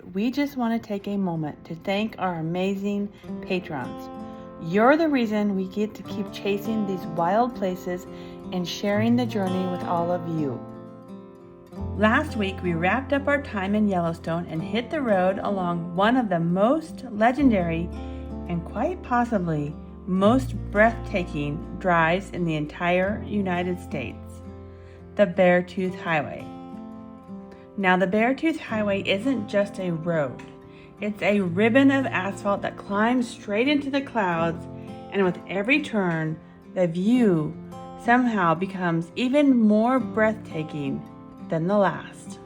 We just want to take a moment to thank our amazing patrons. You're the reason we get to keep chasing these wild places and sharing the journey with all of you. Last week, we wrapped up our time in Yellowstone and hit the road along one of the most legendary and quite possibly most breathtaking drives in the entire United States, the Beartooth Highway. Now, the Beartooth Highway isn't just a road. It's a ribbon of asphalt that climbs straight into the clouds, and with every turn, the view somehow becomes even more breathtaking than the last.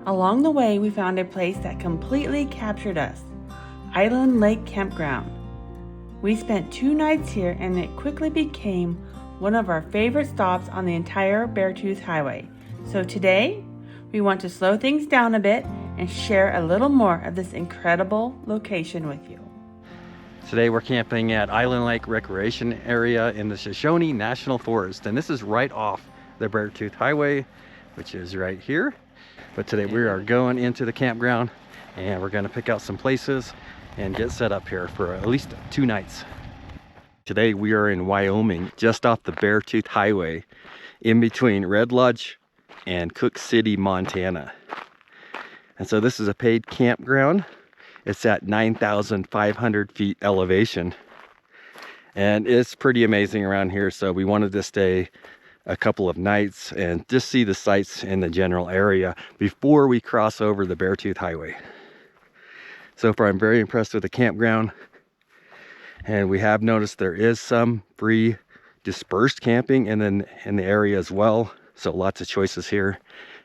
Along the way, we found a place that completely captured us, Island Lake Campground. We spent 2 nights here, and it quickly became one of our favorite stops on the entire Beartooth Highway. So today, we want to slow things down a bit and share a little more of this incredible location with you. Today we're camping at Island Lake Recreation Area in the Shoshone National Forest, and this is right off the Beartooth Highway, which is right here. But today we are going into the campground, and we're going to pick out some places and get set up here for at least 2 nights. Today we are in Wyoming, just off the Beartooth Highway, in between Red Lodge and Cook City, Montana. And so this is a paid campground. It's at 9,500 feet elevation, and it's pretty amazing around here. So we wanted to stay a couple of nights and just see the sights in the general area before we cross over the Beartooth Highway. So far, I'm very impressed with the campground, and we have noticed there is some free dispersed camping in the area as well. So lots of choices here.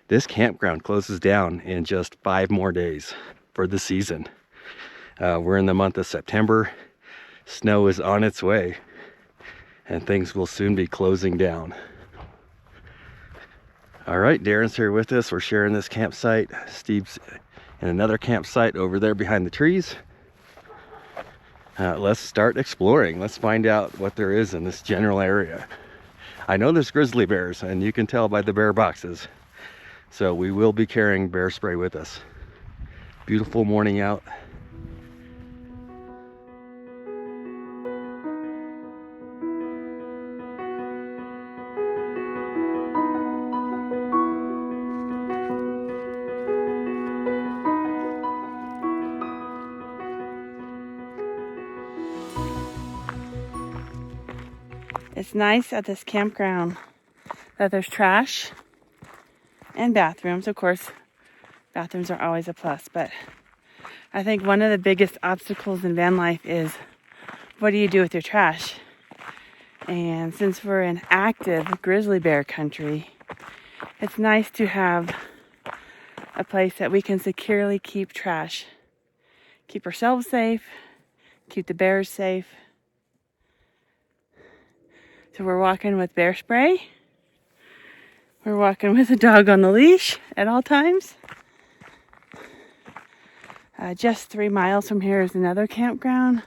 This campground closes down in just 5 more days for the season. We're in the month of September. Snow is on its way, and things will soon be closing down. All right, Darren's here with us. We're sharing this campsite. Steve's in another campsite over there behind the trees. Let's start exploring. Let's find out what there is in this general area. I know there's grizzly bears, and you can tell by the bear boxes. So we will be carrying bear spray with us. Beautiful morning out. It's nice at this campground that there's trash and bathrooms. Of course, bathrooms are always a plus, but I think one of the biggest obstacles in van life is, what do you do with your trash? And since we're in active grizzly bear country, it's nice to have a place that we can securely keep trash. Keep ourselves safe, keep the bears safe. So we're walking with bear spray. We're walking with a dog on the leash at all times. Just 3 miles from here is another campground.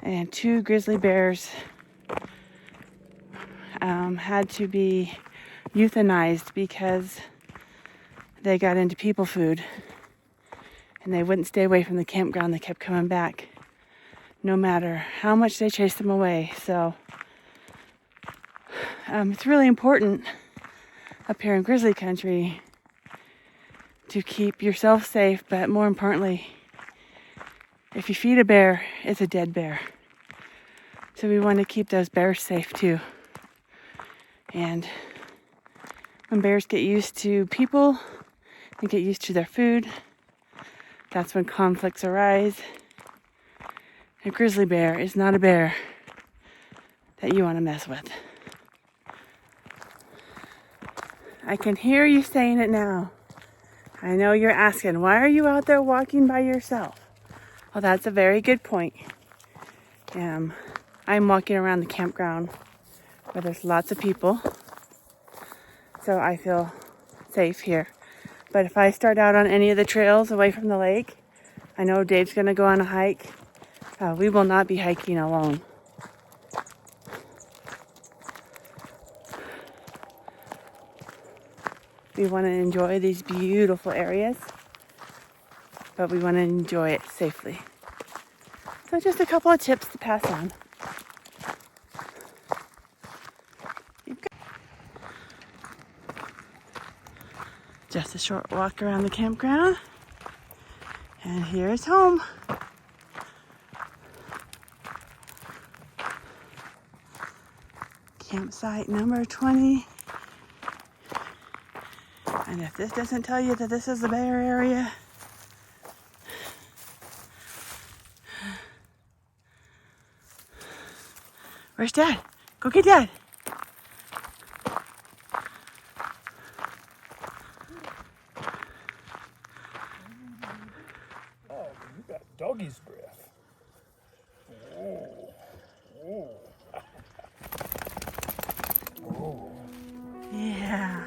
And 2 grizzly bears had to be euthanized because they got into people food. And they wouldn't stay away from the campground. They kept coming back no matter how much they chased them away. So it's really important up here in grizzly country to keep yourself safe, but more importantly, if you feed a bear, it's a dead bear. So we want to keep those bears safe too. And when bears get used to people and get used to their food, that's when conflicts arise. A grizzly bear is not a bear that you want to mess with. I can hear you saying it now. I know you're asking, why are you out there walking by yourself? Well, that's a very good point. I'm walking around the campground where there's lots of people, so I feel safe here. But if I start out on any of the trails away from the lake, I know Dave's going to go on a hike. We will not be hiking alone. We want to enjoy these beautiful areas. but we want to enjoy it safely. So just a couple of tips to pass on. Just a short walk around the campground, and here's home. Campsite number 20. And if this doesn't tell you that this is the bear area, where's Dad? Go get Dad. Oh, you got doggy's breath. Oh, oh. Oh. Yeah.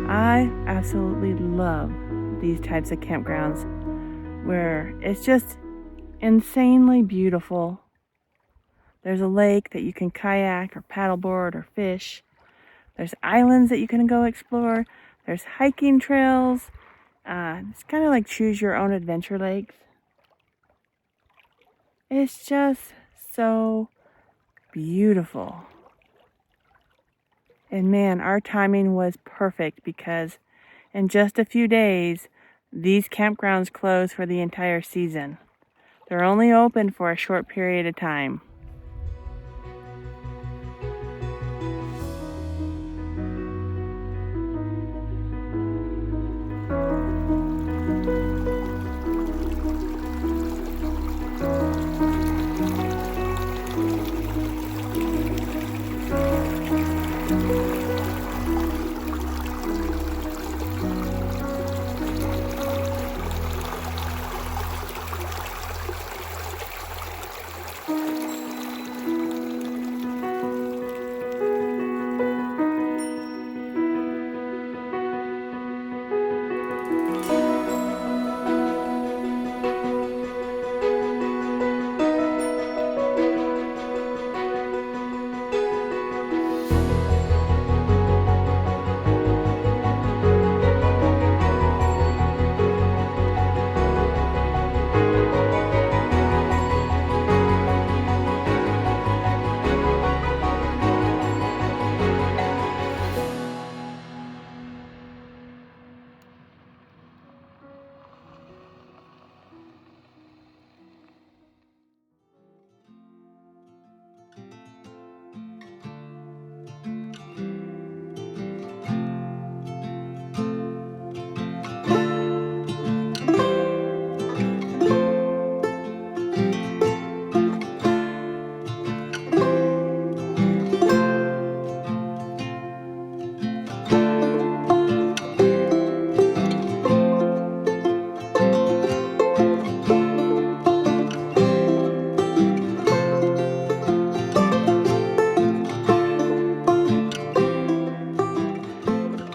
I absolutely love these types of campgrounds where it's just insanely beautiful. There's a lake that you can kayak or paddleboard or fish. There's islands that you can go explore. There's hiking trails. It's kind of like choose your own adventure lakes. It's just so beautiful. And man, our timing was perfect because in just a few days, these campgrounds close for the entire season. They're only open for a short period of time.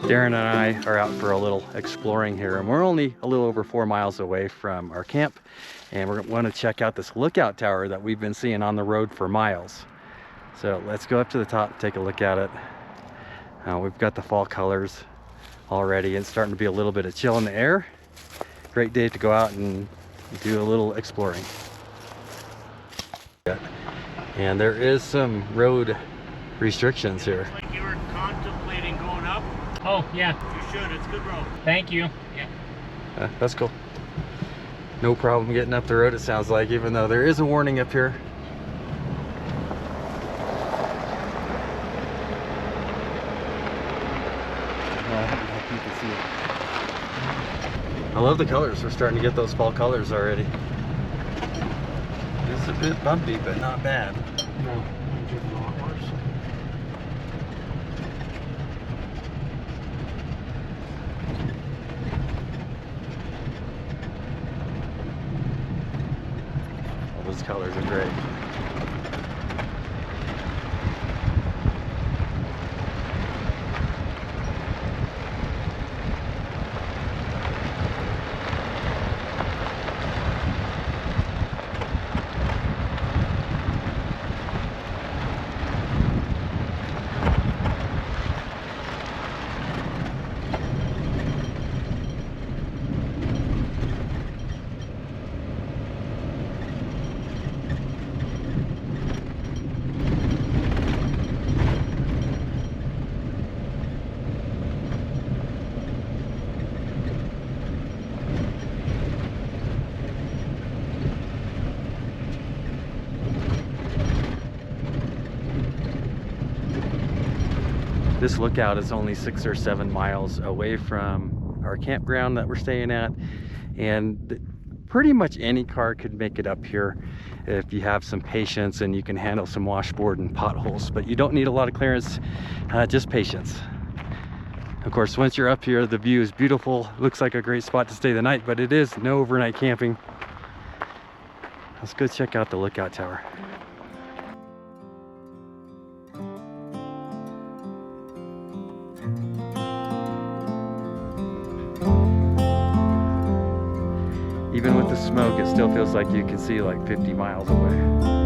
Darren and I are out for a little exploring here, and we're only a little over 4 miles away from our camp, and we're going to check out this lookout tower that we've been seeing on the road for miles. So let's go up to the top, take a look at it. We've got the fall colors already. It's starting to be a little bit of chill in the air. Great day to go out and do a little exploring. And there is some road restrictions here. Like you were contemplating going up. Oh, yeah. You should. It's a good road. Thank you. Yeah. That's cool. No problem getting up the road, it sounds like, even though there is a warning up here. You can see it. I love the colors. We're starting to get those fall colors already. It's a bit bumpy, but not bad. No, I'm getting a lot worse. All those colors are great. This lookout is only 6 or 7 miles away from our campground that we're staying at, and pretty much any car could make it up here if you have some patience and you can handle some washboard and potholes, but you don't need a lot of clearance, just patience. Of course, once you're up here, the view is beautiful. Looks like a great spot to stay the night, but it is no overnight camping. Let's go check out the lookout tower. Even with the smoke, it still feels like you can see like 50 miles away.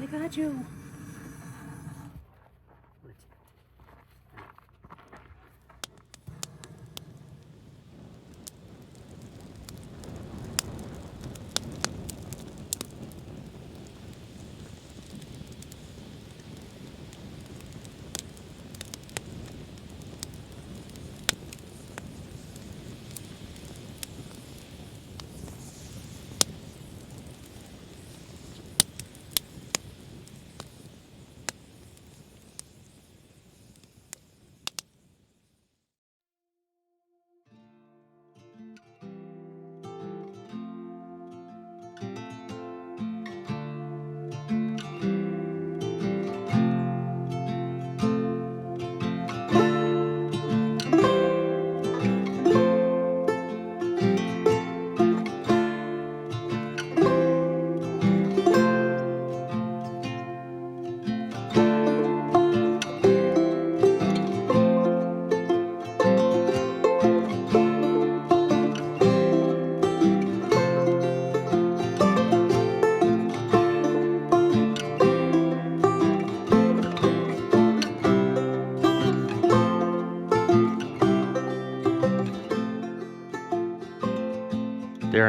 I got you.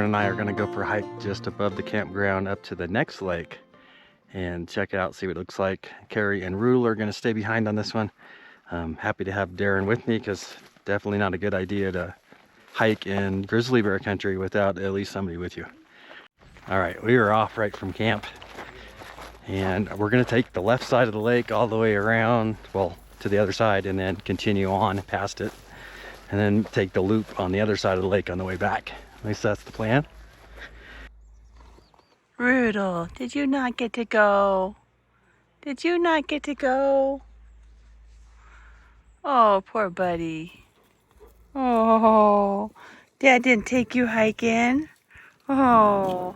Darren and I are gonna go for a hike just above the campground up to the next lake and check it out, see what it looks like. Carrie and Rule are gonna stay behind on this one. I'm happy to have Darren with me because definitely not a good idea to hike in grizzly bear country without at least somebody with you. All right, we are off right from camp and we're gonna take the left side of the lake all the way around, well, to the other side, and then continue on past it, and then take the loop on the other side of the lake on the way back. At least that's the plan. Rudel, did you not get to go? Did you not get to go? Oh, poor buddy. Oh, Dad didn't take you hiking? Oh.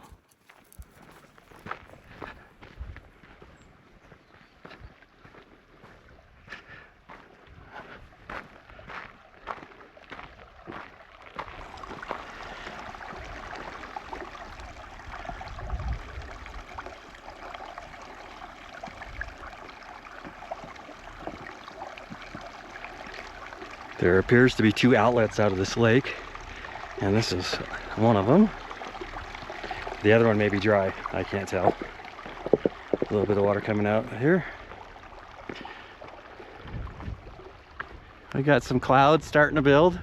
There appears to be 2 outlets out of this lake, and this is one of them. The other one may be dry, I can't tell. A little bit of water coming out here. We got some clouds starting to build.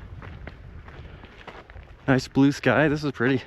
Nice blue sky, this is pretty.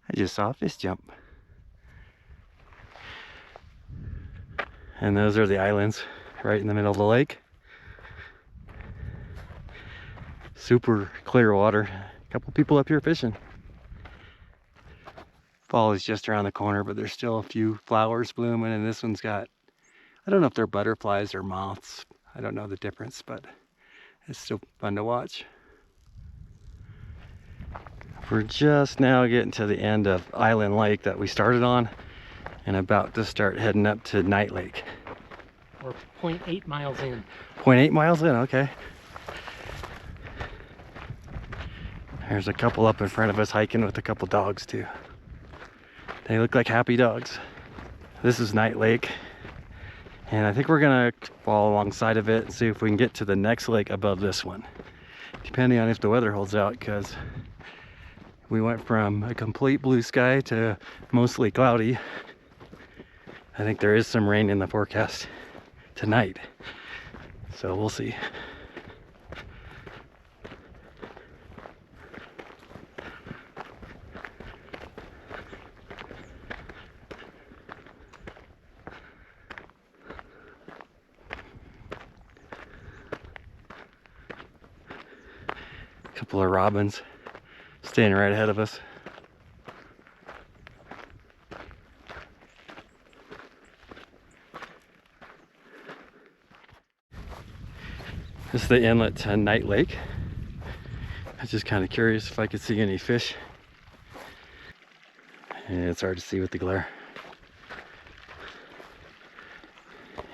I just saw a fish jump. And those are the islands right in the middle of the lake. Super clear water. A couple people up here fishing. Fall is just around the corner, but there's still a few flowers blooming, and this one's got, I don't know if they're butterflies or moths. I don't know the difference, but it's still fun to watch. We're just now getting to the end of Island Lake that we started on and about to start heading up to Night Lake. We're 0.8 miles in. 0.8 miles in, okay. There's a couple up in front of us hiking with a couple dogs too. They look like happy dogs. This is Night Lake, and I think we're gonna follow alongside of it and see if we can get to the next lake above this one, depending on if the weather holds out, because we went from a complete blue sky to mostly cloudy. I think there is some rain in the forecast tonight, so we'll see. Couple of robins staying right ahead of us. This is the inlet to Night Lake. I was just kind of curious if I could see any fish. And it's hard to see with the glare.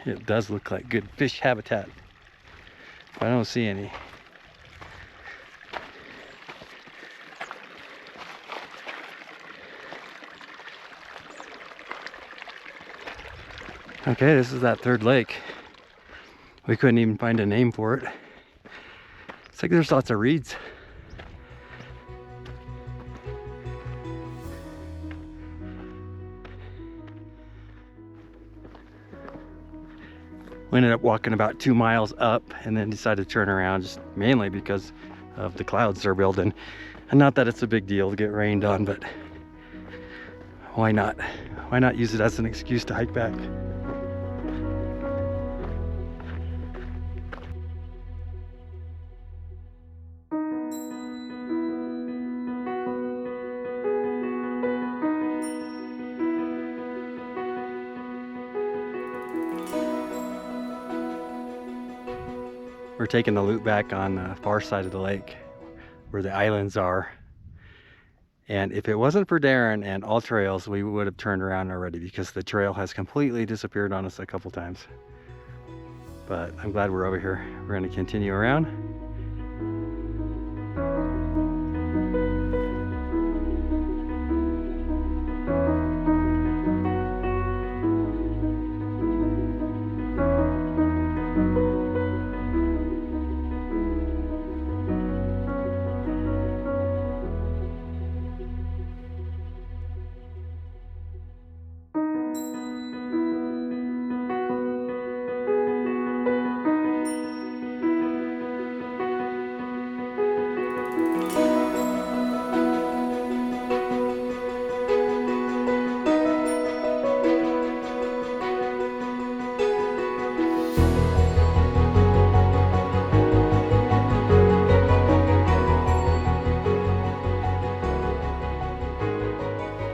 It does look like good fish habitat, but I don't see any. Okay, this is that third lake. We couldn't even find a name for it. It's like there's lots of reeds. We ended up walking about 2 miles up and then decided to turn around, just mainly because of the clouds they're building. And not that it's a big deal to get rained on, but why not? Why not use it as an excuse to hike back? we're taking the loop back on the far side of the lake where the islands are. And if it wasn't for Darren and All Trails, we would have turned around already because the trail has completely disappeared on us a couple times. But I'm glad we're over here. We're going to continue around.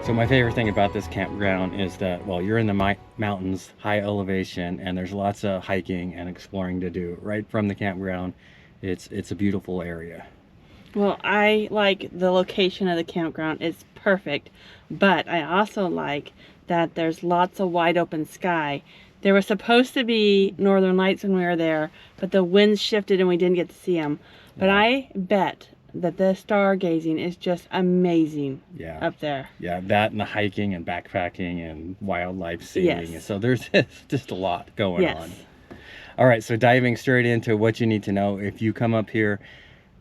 So my favorite thing about this campground is that, well, you're in the mountains, high elevation, and there's lots of hiking and exploring to do right from the campground. It's a beautiful area. Well, I like the location of the campground. It's perfect, but I also like that there's lots of wide open sky. There was supposed to be northern lights when we were there, but the winds shifted and we didn't get to see them. But Yeah. I bet that the stargazing is just amazing up there. Yeah, that and the hiking and backpacking and wildlife seeing. Yes. So there's just a lot going Yes. on. All right, so diving straight into what you need to know if you come up here.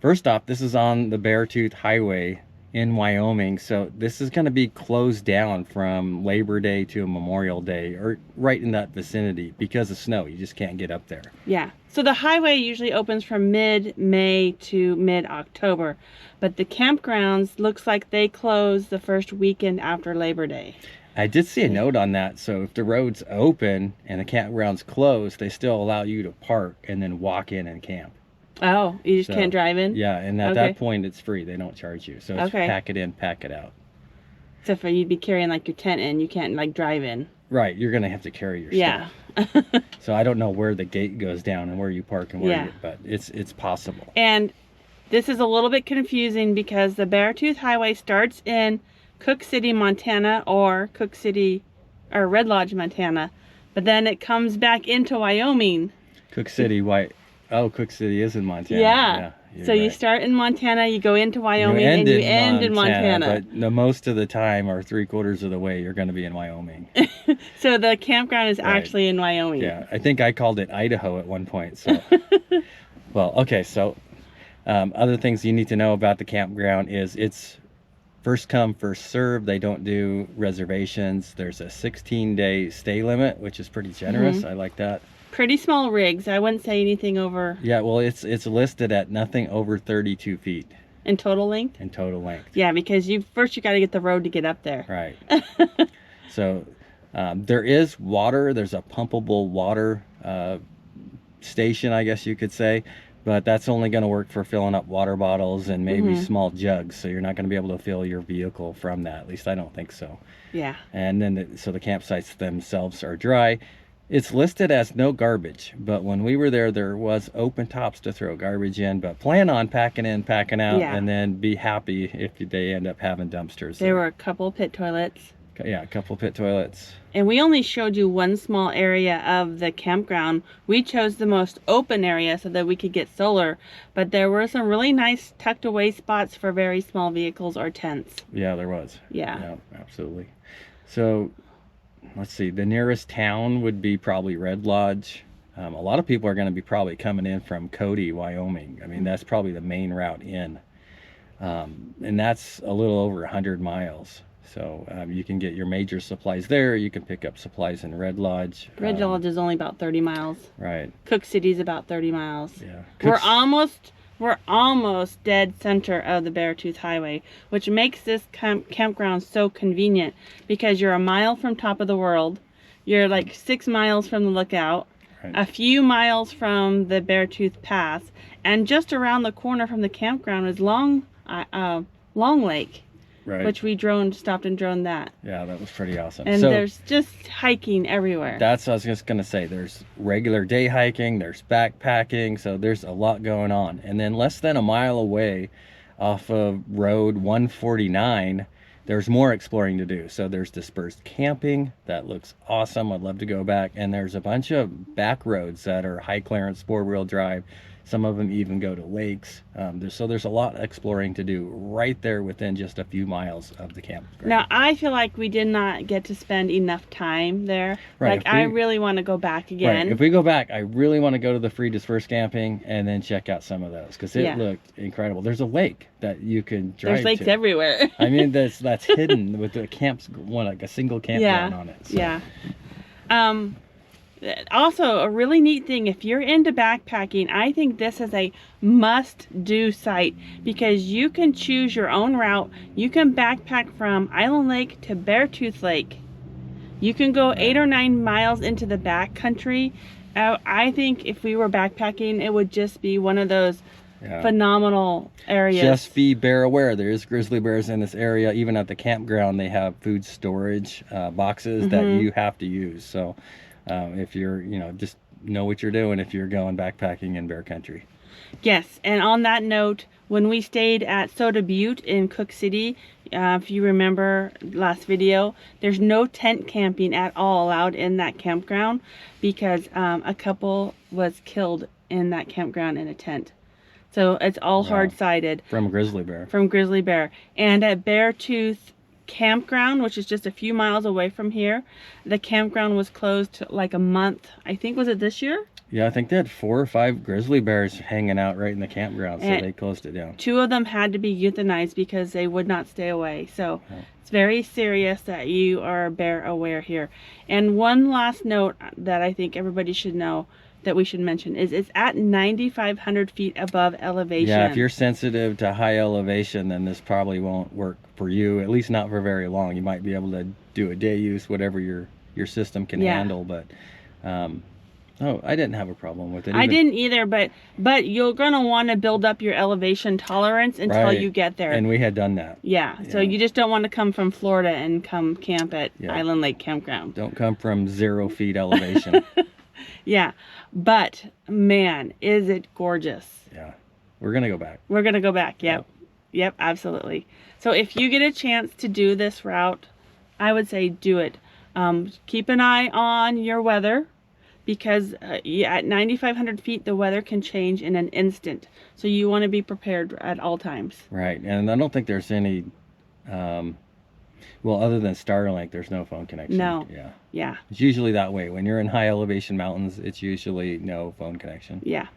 First off, this is on the Beartooth Highway in Wyoming. So this is going to be closed down from Labor Day to Memorial Day, or right in that vicinity, because of snow. You just can't get up there. Yeah. So the highway usually opens from mid-May to mid-October, but the campgrounds looks like they close the first weekend after Labor Day. I did see a note on that. So if the road's open and the campground's closed, they still allow you to park and then walk in and camp. Oh, you just So, can't drive in? Yeah, and at Okay. that point it's free. They don't charge you. So it's Okay. pack it in, pack it out. Except for you'd be carrying like your tent in. You can't like drive in. Right, you're gonna have to carry your Yeah. stuff. So I don't know where the gate goes down and where you park and where Yeah. you, but it's possible. And this is a little bit confusing because the Beartooth Highway starts in Cook City, Montana, or Cook City, or Red Lodge, Montana, but then it comes back into Wyoming. Cook City, Cook City is in Montana. Yeah. You're So you right. start in Montana, you go into Wyoming, and you end in Montana. But the most of the time, or 3/4 of the way, you're going to be in Wyoming. So the campground is Right. actually in Wyoming. Yeah, I think I called it Idaho at one point. So, well, okay. So, other things you need to know about the campground is it's first come, first serve. They don't do reservations. There's a 16-day stay limit, which is pretty generous. I like that. Pretty small rigs. I wouldn't say anything over Yeah, well, it's listed at nothing over 32 feet in total length. in total length. Yeah, because you got to get the road to get up there. Right. So there is water. There's a pumpable water station, I guess you could say, but that's only going to work for filling up water bottles and maybe small jugs. So you're not going to be able to fill your vehicle from that. At least I don't think so. Yeah. And then so the campsites themselves are dry. It's listed as no garbage, but when we were there was open tops to throw garbage in, but plan on packing in, packing out, Yeah. and then be happy if they end up having dumpsters. There were a couple pit toilets. Yeah, a couple pit toilets. And we only showed you one small area of the campground. We chose the most open area so that we could get solar, but there were some really nice tucked away spots for very small vehicles or tents. Yeah, there was. Yeah. Yeah, absolutely. So let's see, the nearest town would be probably Red Lodge. A lot of people are going to be probably coming in from Cody, Wyoming. I mean, that's probably the main route in. And that's a little over 100 miles. So you can get your major supplies there. You can pick up supplies in Red Lodge. Red Lodge is only about 30 miles. Right. Cook City's about 30 miles. Yeah. We're almost dead center of the Beartooth Highway, which makes this campground so convenient because you're a mile from top of the world. You're like 6 miles from the lookout, Right. a few miles from the Beartooth Pass, and just around the corner from the campground is Long Lake. Right. which we stopped and droned that. Yeah, that was pretty awesome. And so, there's just hiking everywhere. that's what I was just gonna say. There's regular day hiking, there's backpacking, so there's a lot going on. And then less than a mile away off of Road 149, there's more exploring to do. So there's dispersed camping. That looks awesome. I'd love to go back. And there's a bunch of back roads that are high clearance, 4-wheel drive. Some of them even go to lakes. So there's a lot of exploring to do right there within just a few miles of the campground. Now, I feel like we did not get to spend enough time there. Right, Like, I really want to go back again. Right. If we go back, I really want to go to the free dispersed camping and then check out some of those, because it looked incredible. There's a lake that you can drive There's lakes to. everywhere. I mean, that's hidden with the camps, like a single campground on it. So. Yeah. Also, a really neat thing, if you're into backpacking, I think this is a must-do site, because you can choose your own route. You can backpack from Island Lake to Beartooth Lake. You can go 8 or 9 miles into the backcountry. I think if we were backpacking, it would just be one of those phenomenal areas. Just be bear aware. There's grizzly bears in this area. Even at the campground, they have food storage boxes that you have to use. So if you're, just know what you're doing if you're going backpacking in bear country. Yes, and on that note, when we stayed at Soda Butte in Cook City, if you remember last video, there's no tent camping at all allowed in that campground, because a couple was killed in that campground in a tent. So it's all hard-sided. From a grizzly bear. From grizzly bear. And at Beartooth Campground, which is just a few miles away from here, the campground was closed like a month. I think, was it this year? Yeah, I think they had 4 or 5 grizzly bears hanging out right in the campground, so they closed it down. 2 of them had to be euthanized because they would not stay away. So it's very serious that you are bear aware here. And one last note that I think everybody should know, that we should mention, is it's at 9,500 feet above elevation. Yeah, if you're sensitive to high elevation, then this probably won't work for you, at least not for very long. You might be able to do a day use, whatever your system can handle, but I didn't have a problem with it. I didn't either, but you're gonna want to build up your elevation tolerance until you get there. And we had done that. Yeah, so you just don't want to come from Florida and come camp at Island Lake Campground. Don't come from 0 feet elevation. Yeah, but man, is it gorgeous. Yeah, we're gonna go back. We're gonna go back. Yep, absolutely. So if you get a chance to do this route, I would say do it. Keep an eye on your weather, because at 9,500 feet, the weather can change in an instant. So you want to be prepared at all times. Right, and I don't think there's any, well, other than Starlink, there's no phone connection. No. Yeah. It's usually that way. When you're in high elevation mountains, it's usually no phone connection. Yeah.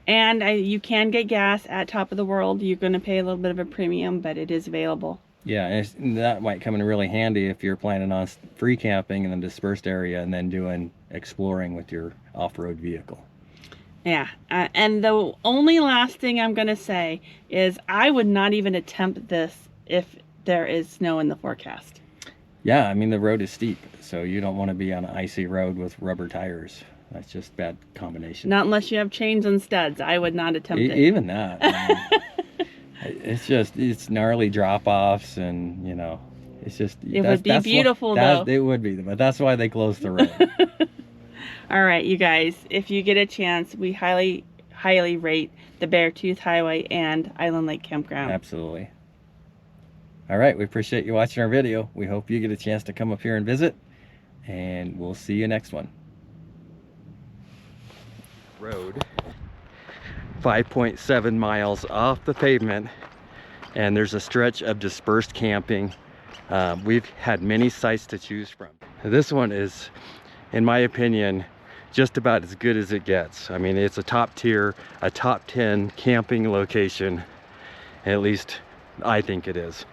And you can get gas at Top of the World. You're going to pay a little bit of a premium, but it is available. Yeah, and that might come in really handy if you're planning on free camping in a dispersed area and then doing exploring with your off-road vehicle. Yeah, and the only last thing I'm going to say is I would not even attempt this if there is snow in the forecast. Yeah, I mean, the road is steep, so you don't want to be on an icy road with rubber tires. That's just bad combination. Not unless you have chains and studs. I would not attempt it. Even that. It's gnarly drop-offs, and, it's just... It would be beautiful, though. It would be, but that's why they closed the road. All right, you guys, if you get a chance, we highly, highly rate the Beartooth Highway and Island Lake Campground. Absolutely. All right, we appreciate you watching our video. We hope you get a chance to come up here and visit, and we'll see you next one. Road 5.7 miles off the pavement, and there's a stretch of dispersed camping. We've had many sites to choose from. This one is, in my opinion, just about as good as it gets. I mean, it's a top tier, a top 10 camping location. At least I think it is.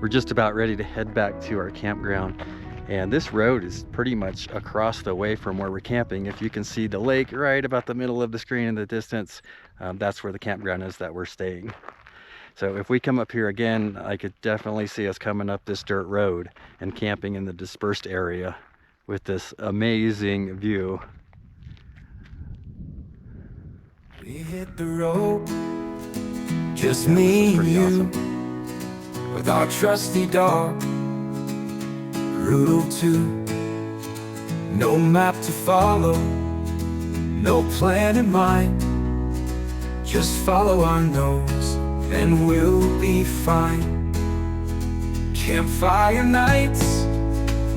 We're just about ready to head back to our campground, and this road is pretty much across the way from where we're camping. If you can see the lake right about the middle of the screen in the distance, that's where the campground is that we're staying. So if we come up here again, I could definitely see us coming up this dirt road and camping in the dispersed area with this amazing view. We hit the road, just Yeah, me this is and pretty you, awesome. with our trusty dog, Route 2. No map to follow, no plan in mind. Just follow our nose and we'll be fine. Campfire nights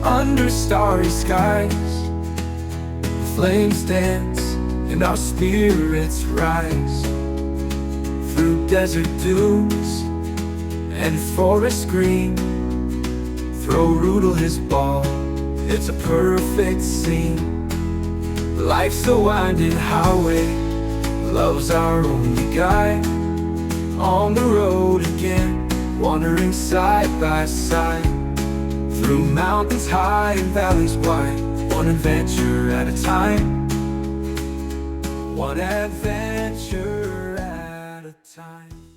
under starry skies, flames dance and our spirits rise. Through desert dunes and forest green, throw Rudel his ball, it's a perfect scene. Life's a winding highway, love's our only guide. On the road again, wandering side by side, through mountains high and valleys wide, one adventure at a time, one adventure at a time.